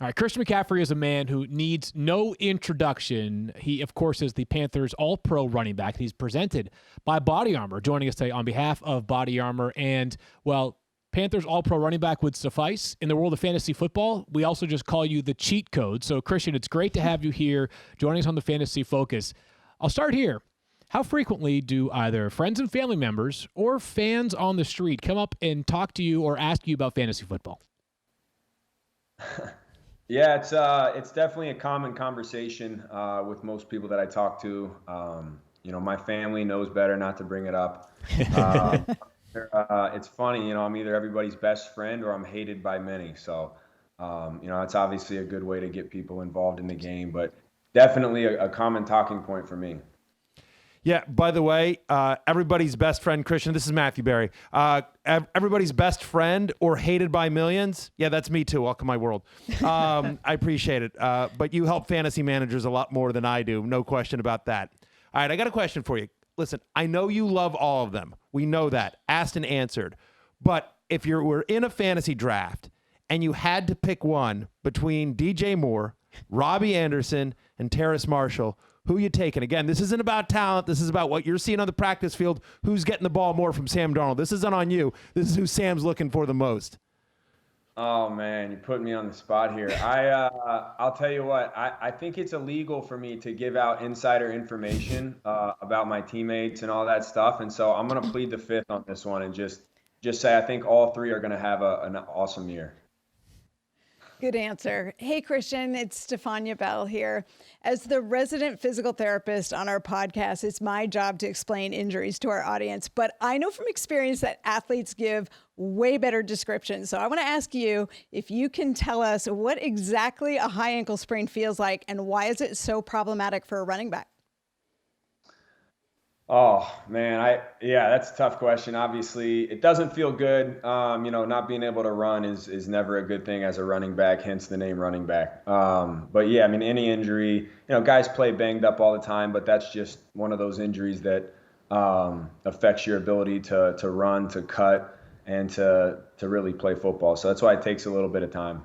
All right, Christian McCaffrey is a man who needs no introduction. He, of course, is the Panthers All-Pro running back. He's presented by Body Armor, joining us today on behalf of Body Armor. And, well, Panthers All-Pro running back would suffice. In the world of fantasy football, we also just call you the cheat code. So, Christian, it's great to have you here joining us on the Fantasy Focus. I'll start here. How frequently do either friends and family members or fans on the street come up and talk to you or ask you about fantasy football? Yeah, it's definitely a common conversation with most people that I talk to. My family knows better not to bring it up. It's funny, I'm either everybody's best friend or I'm hated by many. So, it's obviously a good way to get people involved in the game, but definitely a common talking point for me. Yeah, by the way, everybody's best friend, Christian, this is Matthew Berry. Everybody's best friend or hated by millions. Yeah, that's me too. Welcome to my world. I appreciate it. But you help fantasy managers a lot more than I do. No question about that. All right, I got a question for you. Listen, I know you love all of them. We know that. Asked and answered. But if you were in a fantasy draft and you had to pick one between DJ Moore, Robbie Anderson, and Terrace Marshall, who you taking? Again, this isn't about talent. This is about what you're seeing on the practice field. Who's getting the ball more from Sam Darnold? This isn't on you. This is who Sam's looking for the most. Oh, man, you put me on the spot here. I'll tell you what, I think it's illegal for me to give out insider information about my teammates and all that stuff. And so I'm going to plead the fifth on this one and just say I think all three are going to have an awesome year. Good answer. Hey, Christian, it's Stefania Bell here. As the resident physical therapist on our podcast, it's my job to explain injuries to our audience. But I know from experience that athletes give way better descriptions. So I want to ask you if you can tell us what exactly a high ankle sprain feels like and why is it so problematic for a running back? Oh, man, that's a tough question. Obviously, it doesn't feel good. Not being able to run is never a good thing as a running back, hence the name running back. But yeah, any injury, guys play banged up all the time, but that's just one of those injuries that affects your ability to run, to cut, and to really play football. So that's why it takes a little bit of time.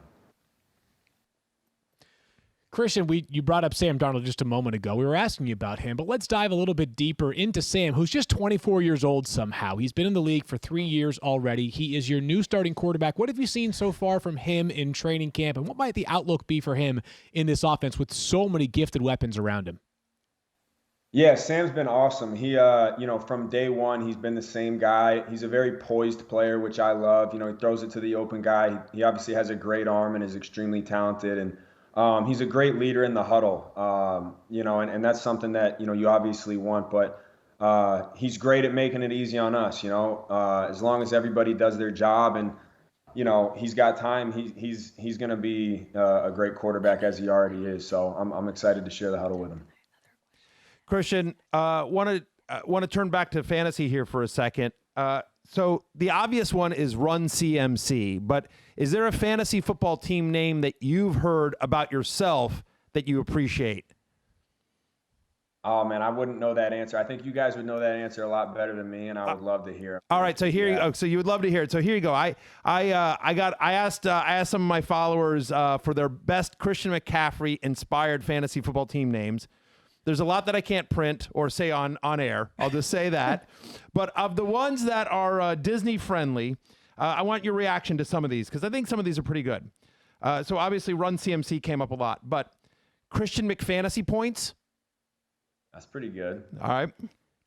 Christian, you brought up Sam Darnold just a moment ago. We were asking you about him, but let's dive a little bit deeper into Sam, who's just 24 years old somehow. He's been in the league for 3 years already. He is your new starting quarterback. What have you seen so far from him in training camp, and what might the outlook be for him in this offense with so many gifted weapons around him? Yeah, Sam's been awesome. He, from day one, he's been the same guy. He's a very poised player, which I love. He throws it to the open guy. He obviously has a great arm and is extremely talented, and he's a great leader in the huddle, and that's something that, you obviously want, but he's great at making it easy on us, as long as everybody does their job and, he's got time, he's going to be a great quarterback as he already is. So I'm excited to share the huddle with him. Christian, want to turn back to fantasy here for a second. So the obvious one is Run CMC, but is there a fantasy football team name that you've heard about yourself that you appreciate? Oh, man, I wouldn't know that answer. I think you guys would know that answer a lot better than me, and I would love to hear it. All right, so here you go. So you would love to hear it. So here you go. I asked some of my followers for their best Christian McCaffrey inspired fantasy football team names. There's a lot that I can't print or say on air. I'll just say that. But of the ones that are Disney friendly, I want your reaction to some of these because I think some of these are pretty good. So obviously Run CMC came up a lot, but Christian McFantasy points. That's pretty good. All right.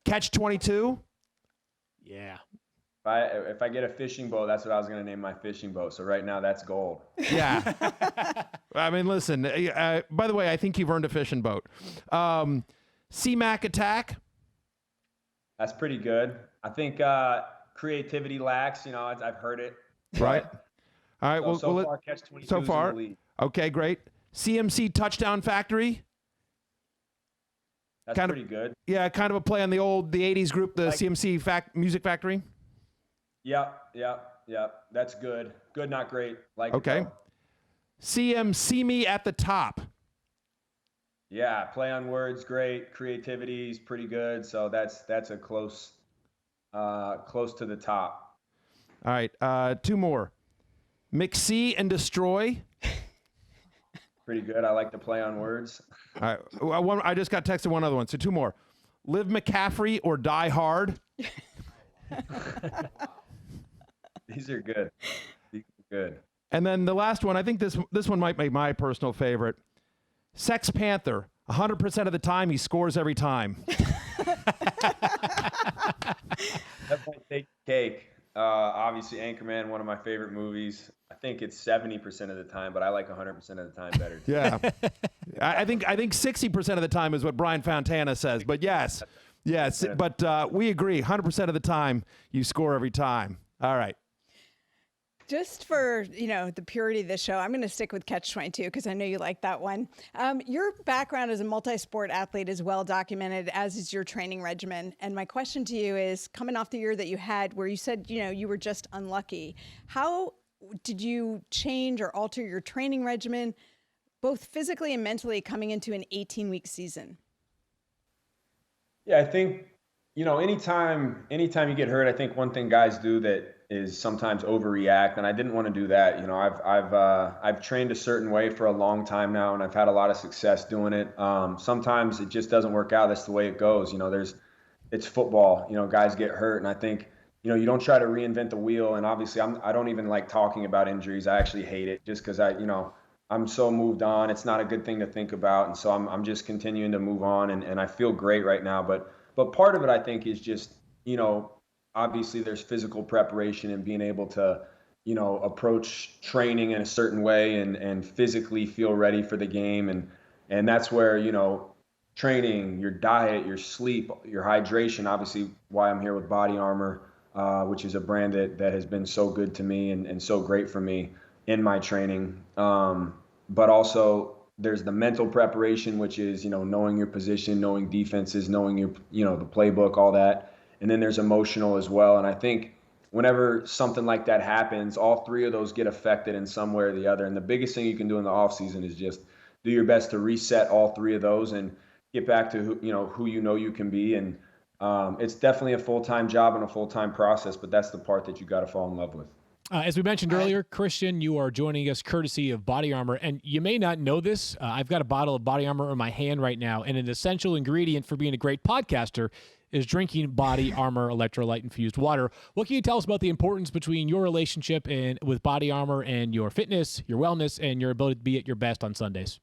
Catch 22. Yeah. If I get a fishing boat, that's what I was going to name my fishing boat. So right now that's gold. Yeah. I mean, listen, by the way, I think you've earned a fishing boat. C-Mac Attack. That's pretty good. I think creativity lacks, I've heard it. Right. All right. So far, catch 22 so far. in the lead. Okay, great. CMC Touchdown Factory. That's pretty good. Yeah, kind of a play on the 80s group, the CMC Music Factory. Yep. That's good. Good, not great. Okay. See Me at the Top. Yeah, play on words, great. Creativity is pretty good. So that's a close to the top. All right, two more. McSee and Destroy. Pretty good. I like to play on words. All right. I just got texted one other one. So 2 more. Live McCaffrey or die hard? These are good. These are good. And then the last one, I think this one might be my personal favorite. Sex Panther. 100% of the time, he scores every time. That's my take cake. Obviously, Anchorman, one of my favorite movies. I think it's 70% of the time, but I like 100% of the time better. Yeah. I think 60% of the time is what Brian Fontana says. But yes. But we agree. 100% of the time, you score every time. All right. Just for, the purity of the show, I'm going to stick with Catch-22 because I know you like that one. Your background as a multi-sport athlete is well documented, as is your training regimen. And my question to you is, coming off the year that you had where you said, you were just unlucky, how did you change or alter your training regimen, both physically and mentally, coming into an 18-week season? Yeah, I think, anytime you get hurt, I think one thing guys do that is sometimes overreact, and I didn't want to do that. I've trained a certain way for a long time now, and I've had a lot of success doing it. Sometimes it just doesn't work out. That's the way it goes. It's football. Guys get hurt, and I think you don't try to reinvent the wheel. And obviously, I don't even like talking about injuries. I actually hate it, just because I'm so moved on. It's not a good thing to think about, and so I'm just continuing to move on, and I feel great right now. But part of it, I think, is just obviously there's physical preparation and being able to, approach training in a certain way and physically feel ready for the game. And that's where, training, your diet, your sleep, your hydration, obviously why I'm here with Body Armor, which is a brand that has been so good to me and so great for me in my training. But also there's the mental preparation, which is, knowing your position, knowing defenses, knowing the playbook, all that. And then there's emotional as well. And I think whenever something like that happens, all 3 of those get affected in some way or the other. And the biggest thing you can do in the off season is just do your best to reset all 3 of those and get back to who you can be. And it's definitely a full-time job and a full-time process, but that's the part that you got to fall in love with. As we mentioned earlier, Christian, you are joining us courtesy of Body Armor, and you may not know this. I've got a bottle of Body Armor in my hand right now, and an essential ingredient for being a great podcaster is drinking Body Armor electrolyte-infused water. What can you tell us about the importance between your relationship with Body Armor and your fitness, your wellness, and your ability to be at your best on Sundays?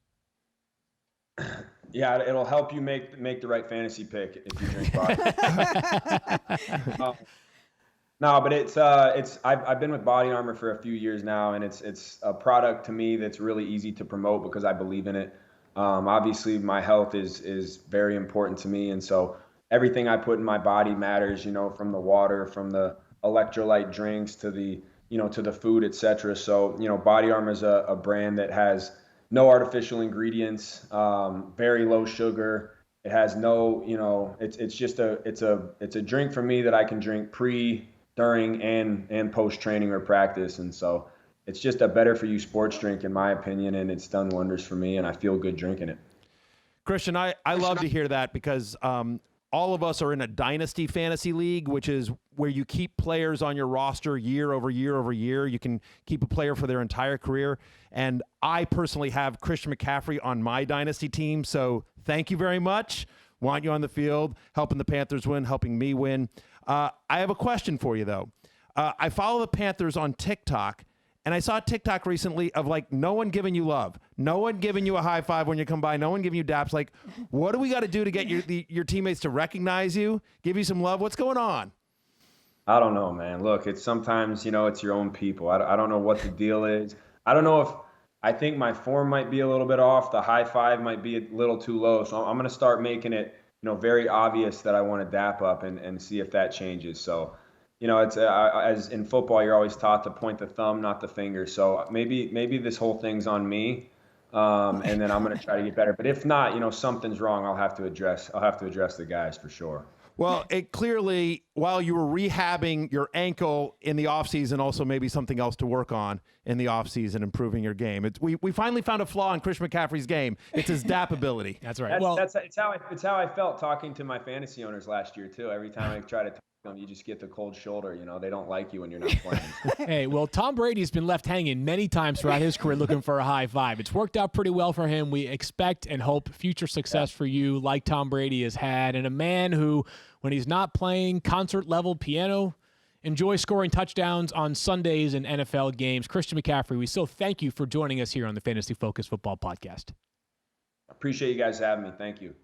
Yeah, it'll help you make the right fantasy pick if you drink Body. No, but I've been with Body Armor for a few years now, and it's a product to me that's really easy to promote because I believe in it. Obviously, my health is very important to me, and so everything I put in my body matters. From the water, from the electrolyte drinks to the to the food, etc. So Body Armor is a brand that has no artificial ingredients, very low sugar. It has no it's a drink for me that I can drink pre, during, and post training or practice. And so it's just a better for you sports drink in my opinion, and it's done wonders for me and I feel good drinking it. Christian, I love to hear that because all of us are in a dynasty fantasy league, which is where you keep players on your roster year over year over year. You can keep a player for their entire career. And I personally have Christian McCaffrey on my dynasty team. So thank you very much. Want you on the field, helping the Panthers win, helping me win. I have a question for you, though. I follow the Panthers on TikTok, and I saw a TikTok recently of no one giving you love, no one giving you a high five when you come by, no one giving you daps. What do we got to do to get your teammates to recognize you, give you some love? What's going on? I don't know, man. Look, it's sometimes, it's your own people. I don't know what the deal is. I don't know if I think my form might be a little bit off. The high five might be a little too low. So I'm going to start making it, very obvious that I want to dap up and see if that changes. So, it's as in football, you're always taught to point the thumb, not the finger. So maybe this whole thing's on me, and then I'm going to try to get better. But if not, something's wrong. I'll have to address the guys for sure. Well, it clearly, while you were rehabbing your ankle in the offseason, also maybe something else to work on in the offseason, improving your game. We finally found a flaw in Christian McCaffrey's game. It's his DAP ability. That's right. It's how I felt talking to my fantasy owners last year too. Every time I try to talk You just get the cold shoulder. They don't like you when you're not playing. Hey, well, Tom Brady's been left hanging many times throughout his career looking for a high five. It's worked out pretty well for him. We expect and hope future success for you like Tom Brady has had. And a man who, when he's not playing concert-level piano, enjoys scoring touchdowns on Sundays in NFL games. Christian McCaffrey, we so thank you for joining us here on the Fantasy Focus Football Podcast. Appreciate you guys having me. Thank you.